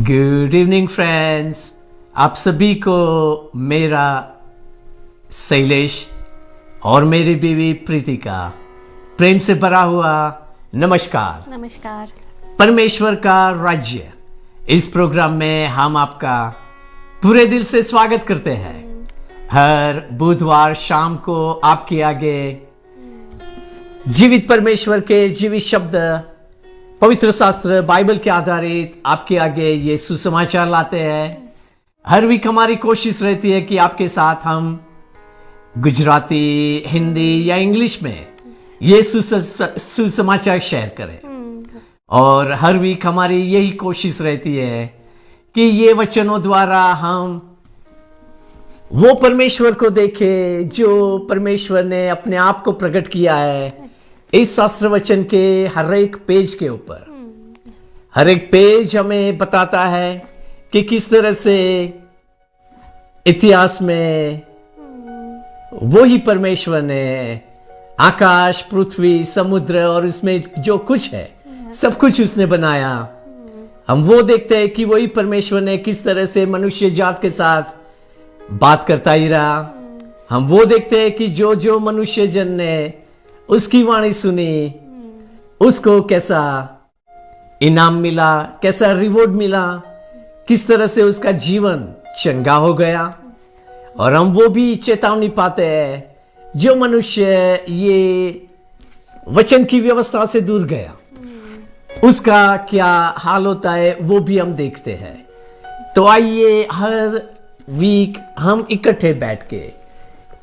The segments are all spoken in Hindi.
गुड इवनिंग फ्रेंड्स, आप सभी को मेरा शैलेश और मेरी बीवी प्रीति का प्रेम से भरा हुआ नमस्कार। नमस्कार। परमेश्वर का राज्य इस प्रोग्राम में हम आपका पूरे दिल से स्वागत करते हैं। हर बुधवार शाम को आपके आगे जीवित परमेश्वर के जीवित शब्द, पवित्र शास्त्र बाइबल के आधारित आपके आगे ये सुसमाचार लाते हैं। हर वीक हमारी कोशिश रहती है कि आपके साथ हम गुजराती, हिंदी या इंग्लिश में ये सुसमाचार शेयर करें। और हर वीक हमारी यही कोशिश रहती है कि ये वचनों द्वारा हम वो परमेश्वर को देखें जो परमेश्वर ने अपने आप को प्रकट किया है इस शास्त्र वचन के हर एक पेज के ऊपर। हर एक पेज हमें बताता है कि किस तरह से इतिहास में वो ही परमेश्वर ने आकाश, पृथ्वी, समुद्र और इसमें जो कुछ है सब कुछ उसने बनाया। हम वो देखते हैं कि वही परमेश्वर ने किस तरह से मनुष्य जात के साथ बात करता ही रहा। हम वो देखते हैं कि जो जो मनुष्य जन ने उसकी वाणी सुनी, उसको कैसा इनाम मिला, कैसा रिवॉर्ड मिला, किस तरह से उसका जीवन चंगा हो गया। और हम वो भी चेतावनी पाते हैं जो मनुष्य ये वचन की व्यवस्था से दूर गया, उसका क्या हाल होता है वो भी हम देखते हैं। तो आइए हर वीक हम इकट्ठे बैठ के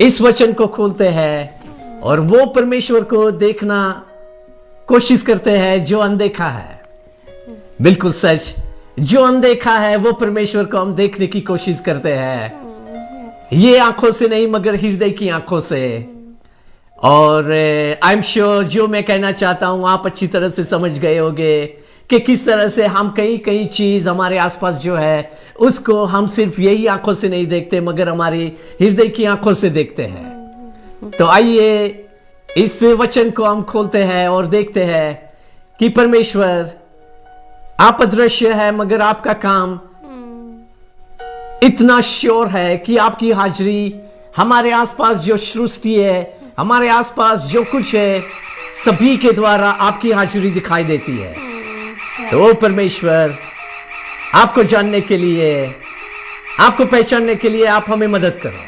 इस वचन को खोलते हैं और वो परमेश्वर को देखना कोशिश करते हैं जो अनदेखा है। बिल्कुल सच, जो अनदेखा है वो परमेश्वर को हम देखने की कोशिश करते हैं, ये आंखों से नहीं मगर हृदय की आंखों से। और आई एम श्योर जो मैं कहना चाहता हूं आप अच्छी तरह से समझ गए होंगे कि किस तरह से हम कई चीज हमारे आसपास जो है उसको हम सिर्फ यही आंखों से नहीं देखते मगर हमारी हृदय की आंखों से देखते हैं। तो आइए इस वचन को हम खोलते हैं और देखते हैं कि परमेश्वर आप अदृश्य है मगर आपका काम इतना श्योर है कि आपकी हाजिरी हमारे आसपास जो सृष्टि है, हमारे आसपास जो कुछ है, सभी के द्वारा आपकी हाजिरी दिखाई देती है। तो परमेश्वर आपको जानने के लिए, आपको पहचानने के लिए आप हमें मदद करो।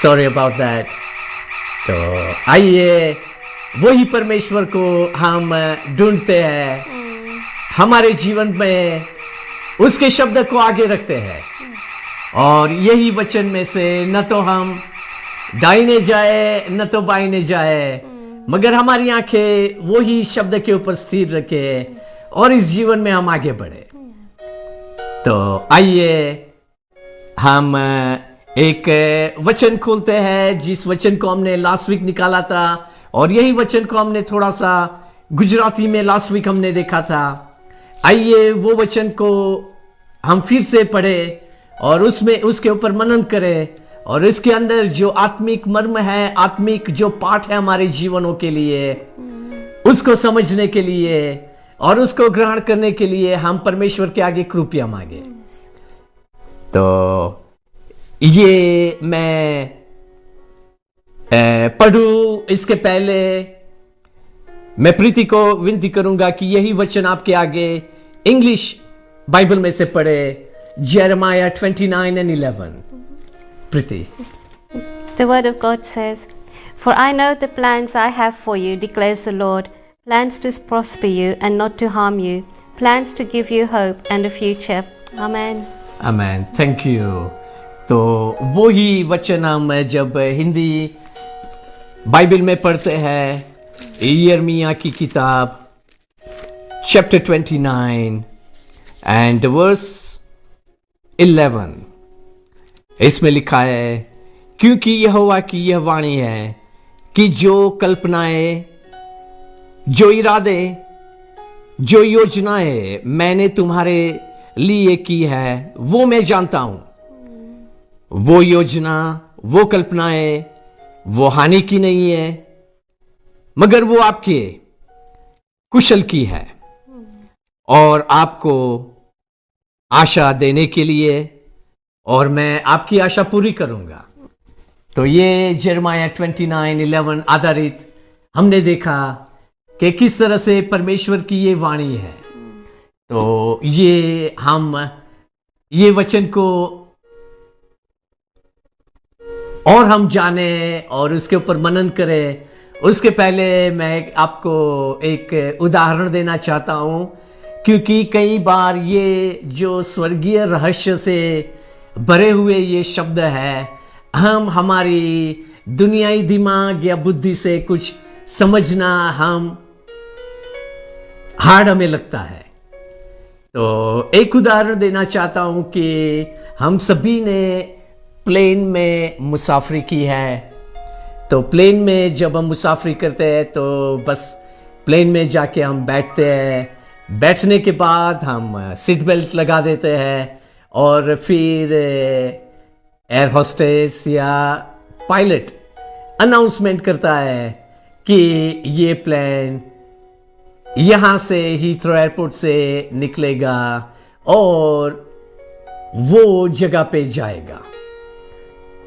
Sorry about that. तो आइए वही परमेश्वर को हम ढूंढते हैं, हमारे जीवन में उसके शब्द को आगे रखते हैं और यही वचन में से न तो हम दाहिने जाए न तो बाइने जाए मगर हमारी आंखें वही शब्द के ऊपर स्थिर रखे और इस जीवन में हम आगे बढ़े। तो आइए हम एक वचन खोलते हैं जिस वचन को हमने लास्ट वीक निकाला था और यही वचन को हमने थोड़ा सा गुजराती में लास्ट वीक हमने देखा था। आइए वो वचन को हम फिर से पढ़े और उसमें उसके ऊपर मनन करें और इसके अंदर जो आत्मिक मर्म है, आत्मिक जो पाठ है हमारे जीवनों के लिए, उसको समझने के लिए और उसको ग्रहण करने के लिए हम परमेश्वर के आगे कृपया मांगे। तो ये मैं पढ़ूं इसके पहले मैं प्रीति को विनती करूंगा कि यही वचन आपके आगे इंग्लिश बाइबल में से पढ़े, Jeremiah 29 and 11। Preeti. The word of God says, "For I know the plans I have for you, declares the Lord, plans to prosper you and not to harm you, plans to give you hope and a future." Amen. Amen. Thank you. तो वो ही वचन हम जब हिंदी बाइबल में पढ़ते हैं, यिर्मयाह की किताब चैप्टर 29 एंड वर्स 11, इसमें लिखा है, क्योंकि यहोवा की यह वाणी है कि जो कल्पनाएं, जो इरादे, जो योजनाएं मैंने तुम्हारे लिए की है वो मैं जानता हूं। वो योजना, वो कल्पनाएं, वो हानि की नहीं है मगर वो आपके कुशल की है और आपको आशा देने के लिए, और मैं आपकी आशा पूरी करूंगा। तो ये यिर्मयाह 29:11 आधारित हमने देखा कि किस तरह से परमेश्वर की ये वाणी है। तो ये हम ये वचन को और हम जाने और उसके ऊपर मनन करें, उसके पहले मैं आपको एक उदाहरण देना चाहता हूं, क्योंकि कई बार ये जो स्वर्गीय रहस्य से भरे हुए ये शब्द है, हम हमारी दुनियाई दिमाग या बुद्धि से कुछ समझना हार्ड हमें लगता है। तो एक उदाहरण देना चाहता हूं कि हम सभी ने प्लेन में मुसाफरी की है। तो प्लेन में जब हम मुसाफरी करते हैं तो बस प्लेन में जाके हम बैठते हैं, बैठने के बाद हम सीट बेल्ट लगा देते हैं और फिर एयर होस्टेस या पायलट अनाउंसमेंट करता है कि ये प्लेन यहाँ से हीथ्रो एयरपोर्ट से निकलेगा और वो जगह पे जाएगा।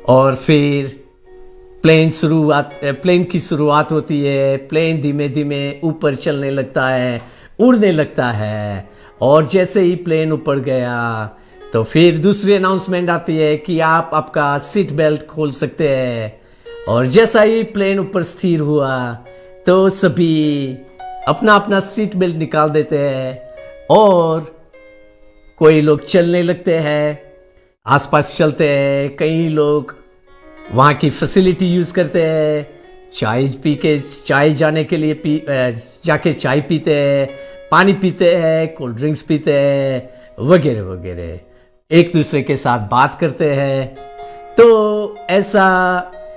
और फिर प्लेन की शुरुआत होती है। प्लेन धीमे धीमे ऊपर चलने लगता है, उड़ने लगता है, और जैसे ही प्लेन ऊपर गया तो फिर दूसरी अनाउंसमेंट आती है कि आप आपका सीट बेल्ट खोल सकते हैं। और जैसा ही प्लेन ऊपर स्थिर हुआ तो सभी अपना अपना सीट बेल्ट निकाल देते हैं और कोई लोग चलने लगते हैं, आसपास चलते हैं। कई लोग वहाँ की फैसिलिटी यूज़ करते हैं, चाय जाने के लिए जाके चाय पीते हैं, पानी पीते हैं, कोल्ड ड्रिंक्स पीते हैं, वगैरह वगैरह, एक दूसरे के साथ बात करते हैं। तो ऐसा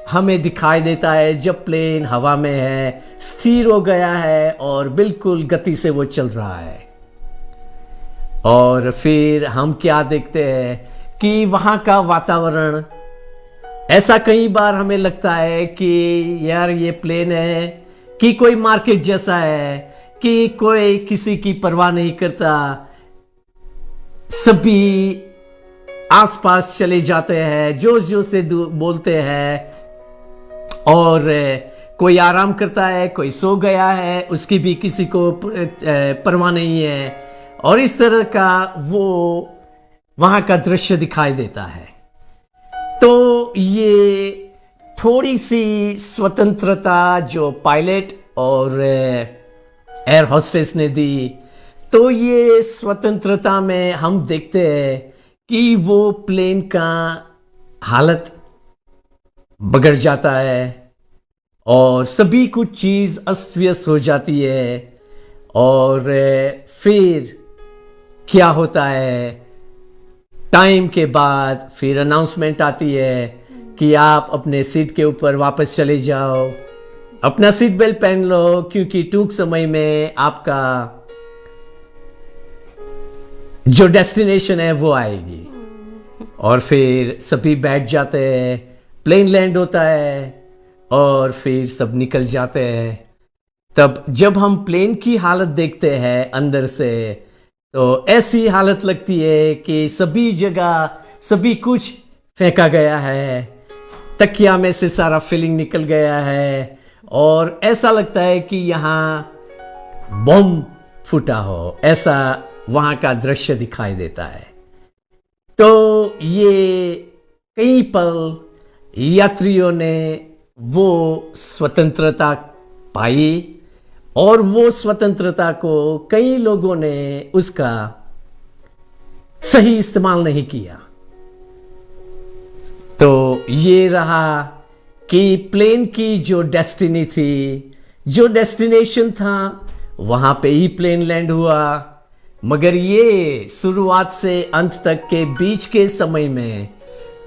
हमें दिखाई देता है जब प्लेन हवा में है, स्थिर हो गया है और बिल्कुल गति से वो चल रहा है। और फिर हम क्या देखते हैं कि वहाँ का वातावरण ऐसा, कई बार हमें लगता है कि यार ये प्लेन है कि कोई मार्केट जैसा है कि कोई किसी की परवाह नहीं करता, सभी आसपास चले जाते हैं, जोश जोश से बोलते हैं, और कोई आराम करता है, कोई सो गया है, उसकी भी किसी को परवाह नहीं है। और इस तरह का वो वहाँ का दृश्य दिखाई देता है। तो ये थोड़ी सी स्वतंत्रता जो पायलट और एयर होस्टेस ने दी, तो ये स्वतंत्रता में हम देखते हैं कि वो प्लेन का हालत बिगड़ जाता है और सभी कुछ चीज़ अस्त व्यस्त हो जाती है। और फिर क्या होता है, टाइम के बाद फिर अनाउंसमेंट आती है कि आप अपने सीट के ऊपर वापस चले जाओ, अपना सीट बेल्ट पहन लो, क्योंकि टूंक समय में आपका जो डेस्टिनेशन है वो आएगी। और फिर सभी बैठ जाते हैं, प्लेन लैंड होता है और फिर सब निकल जाते हैं। तब जब हम प्लेन की हालत देखते हैं अंदर से, तो ऐसी हालत लगती है कि सभी जगह सभी कुछ फेंका गया है, तकिया में से सारा फिलिंग निकल गया है, और ऐसा लगता है कि यहाँ बम फूटा हो, ऐसा वहाँ का दृश्य दिखाई देता है। तो ये कई पल यात्रियों ने वो स्वतंत्रता पाई, और वो स्वतंत्रता को कई लोगों ने उसका सही इस्तेमाल नहीं किया। तो ये रहा कि प्लेन की जो डेस्टिनी थी, जो डेस्टिनेशन था, वहां पे ही प्लेन लैंड हुआ। मगर ये शुरुआत से अंत तक के बीच के समय में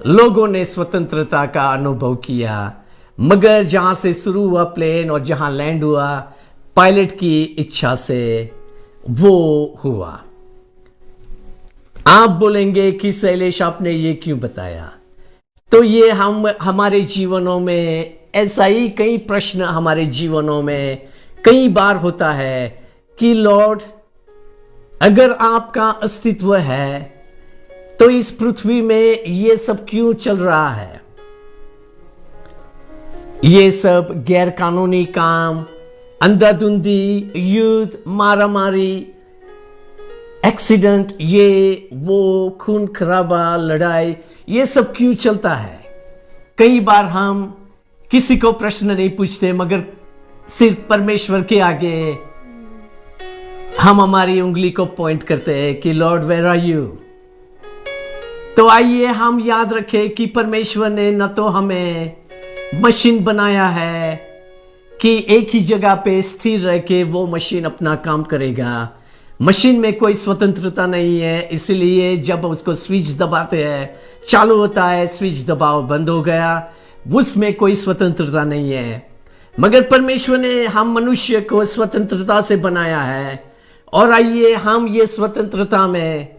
लोगों ने स्वतंत्रता का अनुभव किया, मगर जहां से शुरू हुआ प्लेन और जहां लैंड हुआ, पायलट की इच्छा से वो हुआ। आप बोलेंगे कि शैलेश आपने ये क्यों बताया? तो ये हमारे जीवनों में ऐसा ही कई प्रश्न हमारे जीवनों में कई बार होता है कि लॉर्ड अगर आपका अस्तित्व है तो इस पृथ्वी में ये सब क्यों चल रहा है? ये सब गैर कानूनी काम, अंधाधुंधी, युद्ध, मारामारी, एक्सीडेंट, ये वो, खून खराबा, लड़ाई, ये सब क्यों चलता है? कई बार हम किसी को प्रश्न नहीं पूछते, मगर सिर्फ परमेश्वर के आगे हम हमारी उंगली को पॉइंट करते हैं कि लॉर्ड वेयर आर यू। तो आइए हम याद रखें कि परमेश्वर ने न तो हमें मशीन बनाया है कि एक ही जगह पे स्थिर रह के वो मशीन अपना काम करेगा। मशीन में कोई स्वतंत्रता नहीं है, इसलिए जब उसको स्विच दबाते हैं चालू होता है, स्विच दबाओ बंद हो गया, उसमें कोई स्वतंत्रता नहीं है। मगर परमेश्वर ने हम मनुष्य को स्वतंत्रता से बनाया है, और आइए हम ये स्वतंत्रता में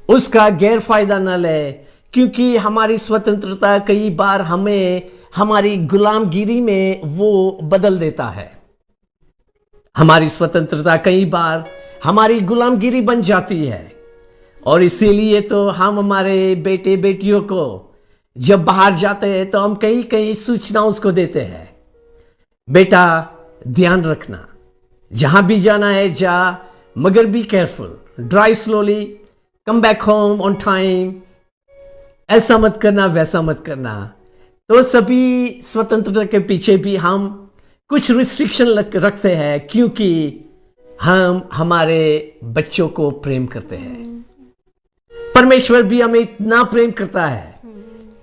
उसका गैर फायदा न ले, क्योंकि हमारी स्वतंत्रता कई बार हमें हमारी गुलामगिरी में वो बदल देता है। हमारी स्वतंत्रता कई बार हमारी गुलामगिरी बन जाती है, और इसीलिए तो हम हमारे बेटे बेटियों को जब बाहर जाते हैं तो हम कई कई सूचना उसको देते हैं, बेटा ध्यान रखना, जहां भी जाना है जा, मगर be careful, drive slowly, come back home on time, ऐसा मत करना वैसा मत करना। तो सभी स्वतंत्रता के पीछे भी हम कुछ रिस्ट्रिक्शन रखते हैं, क्योंकि हम हमारे बच्चों को प्रेम करते हैं। परमेश्वर भी हमें इतना प्रेम करता है,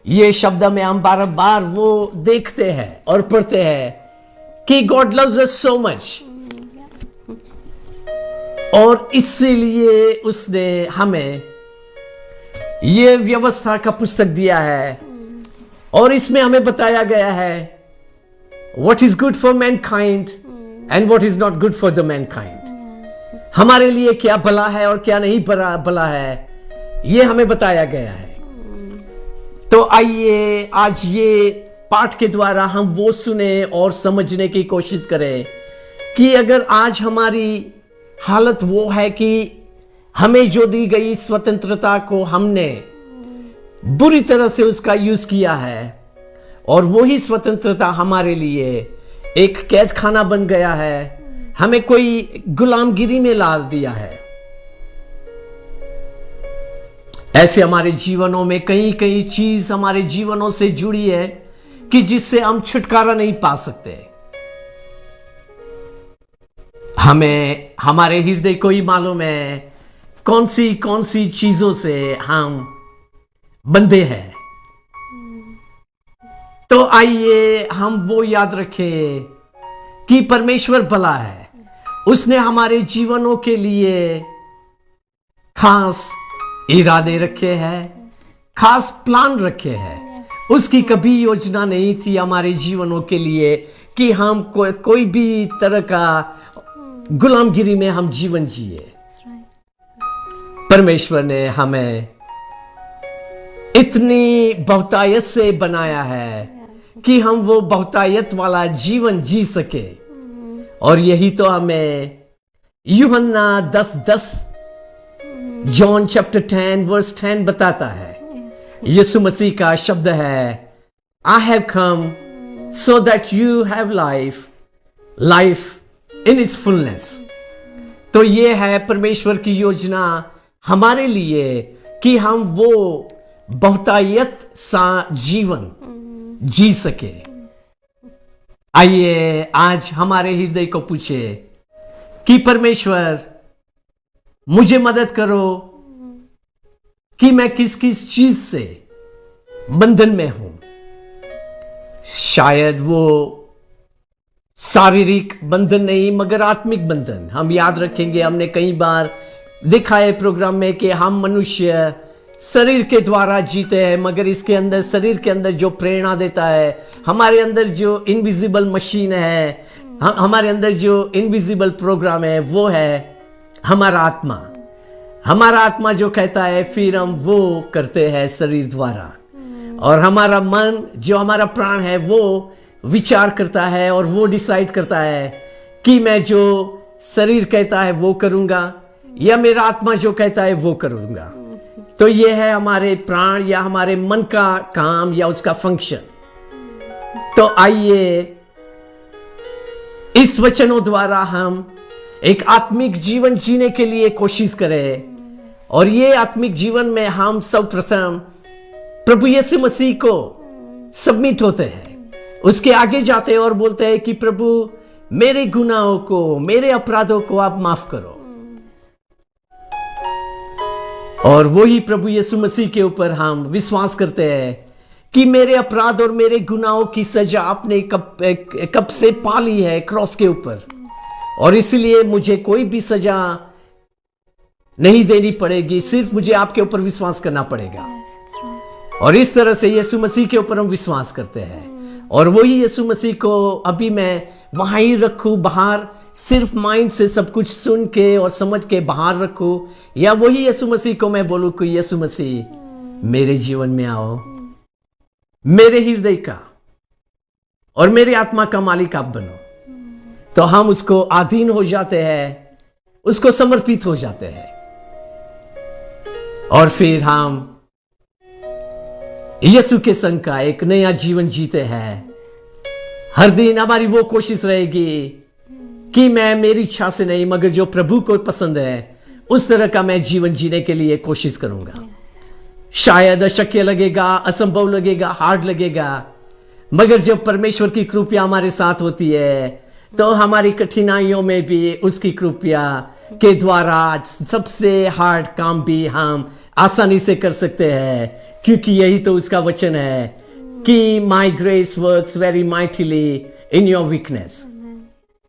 ये शब्द में हम बार बार वो देखते हैं और पढ़ते हैं कि गॉड लव्स अस सो मच, और इसीलिए उसने हमें ये व्यवस्था का पुस्तक दिया है, और इसमें हमें बताया गया है what is good for Mankind and what is not good for the Mankind. हमारे लिए क्या भला है और क्या नहीं भला है, ये हमें बताया गया है। तो आइए आज ये पाठ के द्वारा हम वो सुने और समझने की कोशिश करें कि अगर आज हमारी हालत वो है कि हमें जो दी गई स्वतंत्रता को हमने बुरी तरह से उसका यूज किया है, और वही स्वतंत्रता हमारे लिए एक कैद खाना बन गया है, हमें कोई गुलामगिरी में डाल दिया है। ऐसे हमारे जीवनों में कई कई चीज हमारे जीवनों से जुड़ी है कि जिससे हम छुटकारा नहीं पा सकते। हमें हमारे हृदय को ही मालूम है कौन सी चीजों से हम बंधे हैं। तो आइए हम वो याद रखें कि परमेश्वर भला है, उसने हमारे जीवनों के लिए खास इरादे रखे हैं, खास प्लान रखे हैं। उसकी कभी योजना नहीं थी हमारे जीवनों के लिए कि हम कोई भी तरह का गुलामगिरी में हम जीवन जिए। परमेश्वर ने हमें इतनी बहुतायत से बनाया है कि हम वो बहुतायत वाला जीवन जी सके, और यही तो हमें यूहन्ना 10:10 जॉन चैप्टर 10 वर्स 10 बताता है। यीशु मसीह का शब्द है, I have come so that you have life in its fullness. तो ये है परमेश्वर की योजना हमारे लिए कि हम वो बहुतायत सा जीवन जी सके। आइए आज हमारे हृदय को पूछे कि परमेश्वर मुझे मदद करो कि मैं किस किस चीज से बंधन में हूं। शायद वो शारीरिक बंधन नहीं मगर आत्मिक बंधन। हम याद रखेंगे, हमने कई बार देखा है प्रोग्राम में कि हम मनुष्य शरीर के द्वारा जीते हैं, मगर इसके अंदर शरीर के अंदर जो प्रेरणा देता है, हमारे अंदर जो इनविजिबल मशीन है, हमारे अंदर जो इनविजिबल प्रोग्राम है, वो है हमारा आत्मा। हमारा आत्मा जो कहता है फिर हम वो करते हैं शरीर द्वारा, और हमारा मन जो हमारा प्राण है वो विचार करता है और वो डिसाइड करता है कि मैं जो शरीर कहता है वो करूंगा या मेरा आत्मा जो कहता है वो करूंगा। तो ये है हमारे प्राण या हमारे मन का काम या उसका फंक्शन। तो आइए इस वचनों द्वारा हम एक आत्मिक जीवन जीने के लिए कोशिश करें, और ये आत्मिक जीवन में हम सब प्रथम प्रभु यीशु मसीह को सबमिट होते हैं, उसके आगे जाते हैं और बोलते हैं कि प्रभु मेरे गुनाहों को, मेरे अपराधों को आप माफ करो। और वही प्रभु यीशु मसीह के ऊपर हम विश्वास करते हैं कि मेरे अपराध और मेरे गुनाहों की सजा आपने कब से पा ली है क्रॉस के ऊपर, और इसलिए मुझे कोई भी सजा नहीं देनी पड़ेगी, सिर्फ मुझे आपके ऊपर विश्वास करना पड़ेगा। और इस तरह से यीशु मसीह के ऊपर हम विश्वास करते हैं, और वही यीशु मसीह को अभी मैं वहां ही रखूं, बाहर सिर्फ माइंड से सब कुछ सुन के और समझ के बाहर रखूं, या वही यीशु मसीह को मैं बोलूं कि यीशु मसीह मेरे जीवन में आओ, मेरे हृदय का और मेरे आत्मा का मालिक आप बनो। तो हम उसको अधीन हो जाते हैं, उसको समर्पित हो जाते हैं, और फिर हम यीशु के संग का एक नया जीवन जीते हैं। हर दिन हमारी वो कोशिश रहेगी कि मैं मेरी इच्छा से नहीं, मगर जो प्रभु को पसंद है उस तरह का मैं जीवन जीने के लिए कोशिश करूंगा। शायद अशक्य लगेगा, असंभव लगेगा, हार्ड लगेगा, मगर जब परमेश्वर की कृपया हमारे साथ होती है तो हमारी कठिनाइयों में भी उसकी कृपया के द्वारा सबसे हार्ड काम भी हम आसानी से कर सकते हैं, क्योंकि यही तो उसका वचन है कि माई grace works very mightily in your weakness.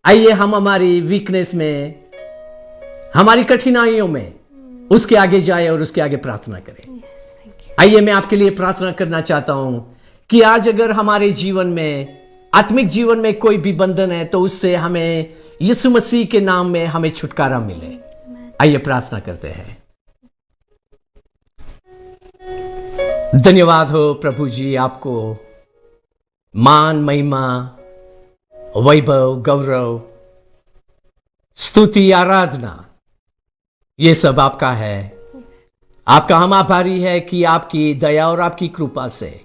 आइए हम हमारी वीकनेस में, हमारी कठिनाइयों में उसके आगे जाए और उसके आगे प्रार्थना करें। आइए मैं आपके लिए प्रार्थना करना चाहता हूं कि आज अगर हमारे जीवन में, आत्मिक जीवन में कोई भी बंधन है तो उससे हमें यीशु मसीह के नाम में हमें छुटकारा मिले। आइए प्रार्थना करते हैं। धन्यवाद हो प्रभु जी, आपको मान, महिमा, वैभव, गौरव, स्तुति, आराधना ये सब आपका है। आपका हम आभारी है कि आपकी दया और आपकी कृपा से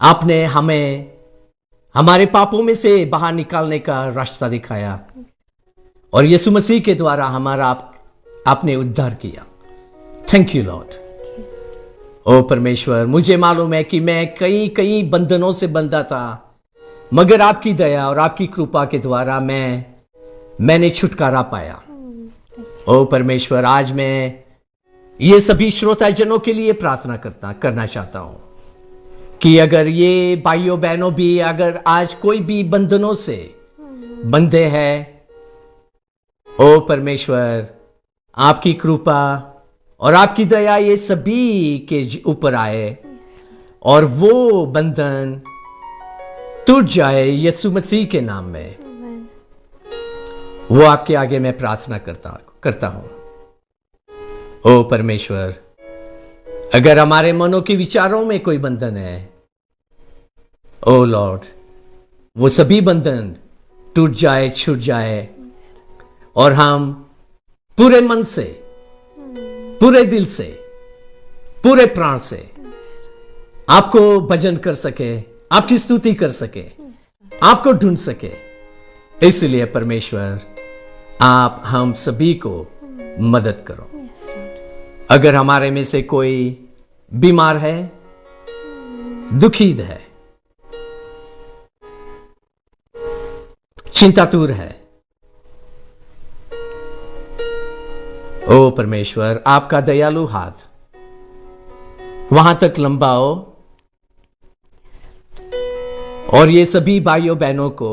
आपने हमें हमारे पापों में से बाहर निकालने का रास्ता दिखाया, और यीशु मसीह के द्वारा हमारा आपने उद्धार किया। Thank you Lord. ओ परमेश्वर, मुझे मालूम है कि मैं कई बंधनों से बंधा था, मगर आपकी दया और आपकी कृपा के द्वारा मैंने छुटकारा पाया। ओ परमेश्वर, आज मैं ये सभी श्रोताजनों के लिए प्रार्थना करना चाहता हूं कि अगर ये भाइयों बहनों भी अगर आज कोई भी बंधनों से बंधे हैं, ओ परमेश्वर आपकी कृपा और आपकी दया ये सभी के ऊपर आए और वो बंधन टूट जाए यीशु मसीह के नाम में। वो आपके आगे मैं प्रार्थना करता हूं। ओ परमेश्वर, अगर हमारे मनों के विचारों में कोई बंधन है, ओ लॉर्ड, वो सभी बंधन टूट जाए, छूट जाए, और हम पूरे मन से, पूरे दिल से, पूरे प्राण से आपको भजन कर सके, आपकी स्तुति कर सके, आपको ढूंढ सके। इसलिए परमेश्वर आप हम सभी को मदद करो। अगर हमारे में से कोई बीमार है, दुखित है, चिंतातुर है, ओ परमेश्वर आपका दयालु हाथ वहां तक लंबा हो और ये सभी भाइयों बहनों को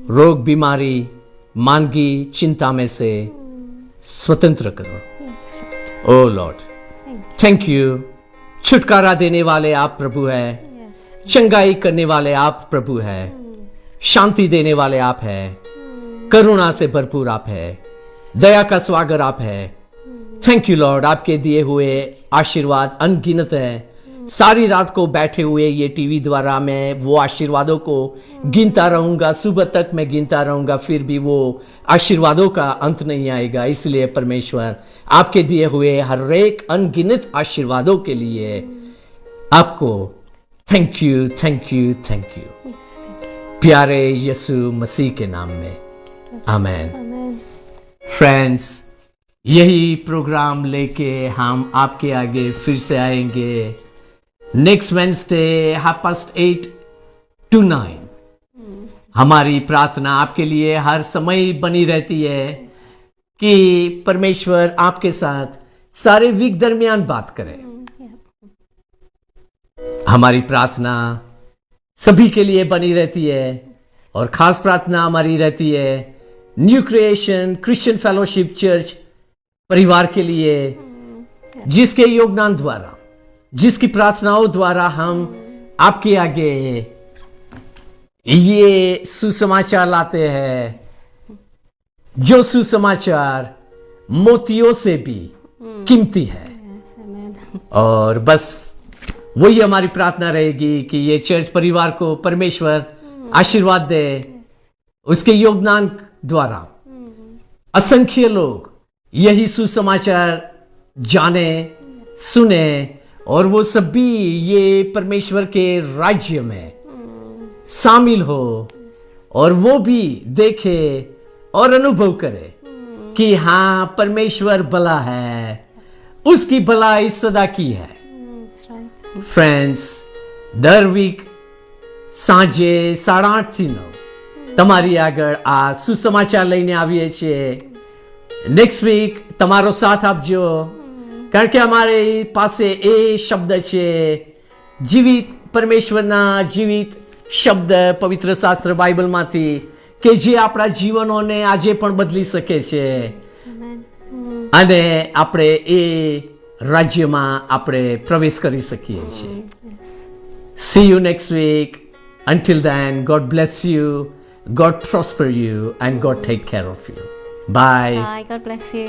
रोग, बीमारी, मानगी, चिंता में से स्वतंत्र करो। ओ लॉर्ड, थैंक यू। छुटकारा देने वाले आप प्रभु है, चंगाई करने वाले आप प्रभु है, शांति देने वाले आप है, करुणा से भरपूर आप है, दया का स्वागर आप है। थैंक यू लॉर्ड, आपके दिए हुए आशीर्वाद अनगिनत है, सारी रात को बैठे हुए ये टीवी द्वारा मैं वो आशीर्वादों को गिनता रहूंगा, सुबह तक मैं गिनता रहूंगा, फिर भी वो आशीर्वादों का अंत नहीं आएगा। इसलिए परमेश्वर आपके दिए हुए हर एक अनगिनत आशीर्वादों के लिए आपको thank you, thank you, thank you. Yes, thank you. प्यारे यीशु मसीह के नाम में आमेन। Amen. फ्रेंड्स, यही प्रोग्राम लेके हम आपके आगे फिर से आएंगे नेक्स्ट वेंसडे 8:30 to 9। हमारी प्रार्थना आपके लिए हर समय बनी रहती है कि परमेश्वर आपके साथ सारे वीक दरमियान बात करे। हमारी प्रार्थना सभी के लिए बनी रहती है और खास प्रार्थना हमारी रहती है new creation Christian fellowship church परिवार के लिए, जिसके योगदान द्वारा, जिसकी प्रार्थनाओं द्वारा हम आपके आगे ये सुसमाचार लाते हैं, जो सुसमाचार मोतियों से भी कीमती है। और बस वही हमारी प्रार्थना रहेगी कि ये चर्च परिवार को परमेश्वर आशीर्वाद दे। उसके योगदान द्वारा असंख्य लोग यही सुसमाचार जाने, सुने और वो सभी ये परमेश्वर के राज्य में शामिल हो और वो भी देखे और अनुभव करे कि हाँ, परमेश्वर भला है, उसकी भलाई सदा की है। That's right. ફ્રેન્ડ્સ, દર વીક સાંજે 8:30 થી 9 તમારી આગળ આ સુસમાચાર લઈને આવીએ છીએ। નેક્સ્ટ વીક તમારો સાથ આપજો, કારણ કે અમારી પાસે એ શબ્દ છે, જીવિત પરમેશ્વરના જીવિત શબ્દ પવિત્ર શાસ્ત્ર બાઇબલમાંથી, કે જે આપણા જીવનોને આજે પણ બદલી શકે છે Amen. અને આપણે એ રાજ્યમાં આપણે પ્રવેશ કરી શકીએ છીએ। Yes. See you next week. Until then, God bless you, God prosper you, and God take care of you. Bye. Bye. God bless you.